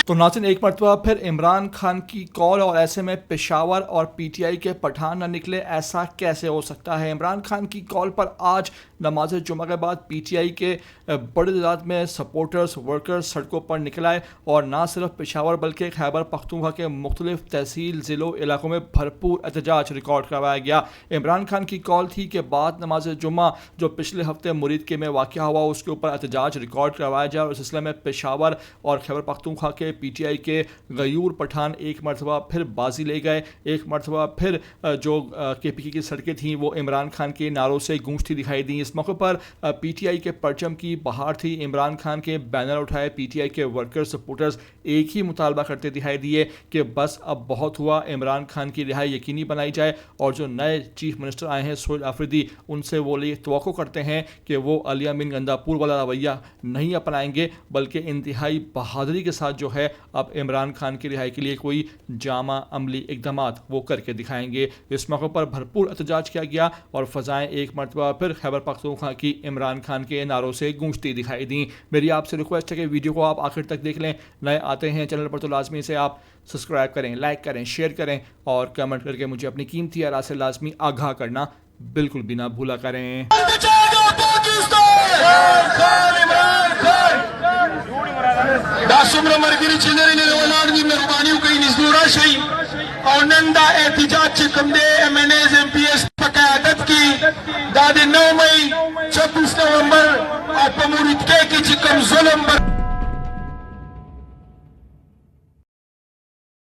तो नाज़रीन, एक मरतबा फिर इमरान खान की कॉल और ऐसे में पेशावर और पीटीआई के पठान न निकले, ऐसा कैसे हो सकता है। इमरान खान की कॉल पर आज नमाज जुमा के बाद पीटीआई के बड़ी तादाद में सपोर्टर्स वर्कर्स सड़कों पर निकल आए और ना सिर्फ पेशावर बल्कि खैबर पख्तूनख्वा के मुख्तलिफ तहसील ज़िलों इलाकों में भरपूर एहतजाज रिकॉर्ड करवाया गया। इमरान खान की कॉल थी कि बाद नमाज जुमा जो पिछले हफ्ते मुरीद के में वाक़या हुआ उसके ऊपर एहतजाज रिकॉर्ड करवाया जाए और इस सिलसिले में पेशावर और खैबर पख्तूनख्वा के पीटीआई के गयूर पठान एक मरतबा फिर बाजी ले गए। एक मरतबा फिर जो केपीके की सड़कें थीं वो इमरान खान के नारों से गूंजती दिखाई दी। इस मौके पर पीटीआई के परचम की बहार थी। इमरान खान के बैनर उठाए पीटीआई के वर्कर्स सपोर्टर्स एक ही मुतालबा करते दिखाई दिए कि बस अब बहुत हुआ, इमरान खान की रिहाई यकीनी बनाई जाए और जो नए चीफ मिनिस्टर आए हैं सोहेल अफरीदी, उनसे वो ये तवक्को करते हैं कि वो अली अमीन गंदापुर वाला रवैया नहीं अपनाएंगे बल्कि इंतहाई बहादुरी के साथ जो है अब इमरान खान की रिहाई के लिए कोई जामा अमली इकदाम वो करके दिखाएंगे। इस मौके पर भरपूर एहतजाज किया गया और फ़ज़ाएँ एक मरतबा फिर खैबर पख्तूनख्वा की इमरान खान के नारों से गूंजती दिखाई दी। मेरी आपसे रिक्वेस्ट है कि वीडियो को आप आखिर तक देख लें। नए आते हैं चैनल पर तो लाजमी से आप सब्सक्राइब करें, लाइक करें, शेयर करें और कमेंट करके मुझे अपनी कीमती आरा से लाजमी आगाह करना बिल्कुल भी ना भूला करें। और नंदा एहतिजाज कम दे MNAs MPs पकायदत की दादे 9 मई 26 नवंबर और पमुरित के चिकम जुल्म पर